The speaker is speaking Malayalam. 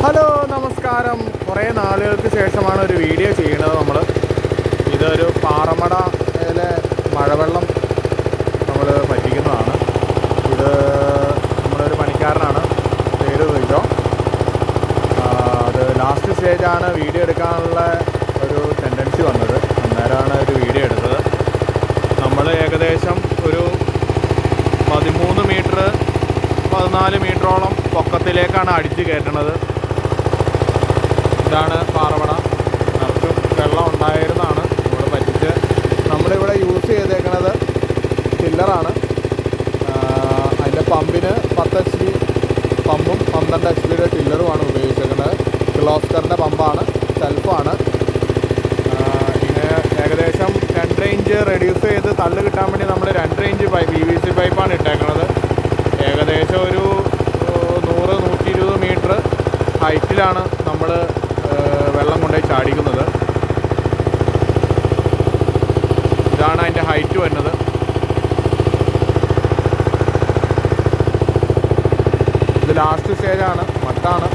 ഹലോ നമസ്കാരം. കുറേ നാളുകൾക്ക് ശേഷമാണ് ഒരു വീഡിയോ ചെയ്യുന്നത്. ഇതൊരു പാറമടയിലെ മഴവെള്ളം നമ്മൾ പറ്റിക്കുന്നതാണ്. ഇത് നമ്മളൊരു പണിക്കാരനാണ്, പേര് ചോദിച്ചോ. അത് ലാസ്റ്റ് സ്റ്റേജാണ് വീഡിയോ എടുക്കാനുള്ള ഒരു ടെൻഡൻസി വന്നത്. അന്നേരമാണ് ഒരു വീഡിയോ എടുത്തത്. നമ്മൾ ഏകദേശം ഒരു 13 മീറ്റർ 14 മീറ്ററോളം പൊക്കത്തിലേക്കാണ് അടിച്ച് കയറ്റണത്. ഇതാണ് പാറമട. നിറച്ചും വെള്ളം ഉണ്ടായിരുന്നതാണ് നമ്മൾ പറ്റിച്ച്. നമ്മളിവിടെ യൂസ് ചെയ്തേക്കുന്നത് ചില്ലറാണ്. അതിൻ്റെ പമ്പിന് 10 HP പമ്പും 12 HP ചില്ലറുമാണ് ഉപയോഗിച്ചേക്കുന്നത്. കിർലോസ്കറിൻ്റെ പമ്പാണ്, സെൽഫാണ്. ഇങ്ങനെ ഏകദേശം 2 ഇഞ്ച് റെഡ്യൂസ് ചെയ്ത് തള്ളു കിട്ടാൻ വേണ്ടി നമ്മൾ 2 ഇഞ്ച് PVC പൈപ്പാണ് ഇട്ടേക്കുന്നത്. ഏകദേശം ഒരു 100-120 മീറ്റർ ഹൈറ്റിലാണ് നമ്മൾ വെള്ളം കൊണ്ടുപോയി ചാടിക്കുന്നത്. ഇതാണ് അതിൻ്റെ ഹൈറ്റ് വരുന്നത്. ഇത് ലാസ്റ്റ് സ്റ്റേജാണ്, മട്ടാണ്.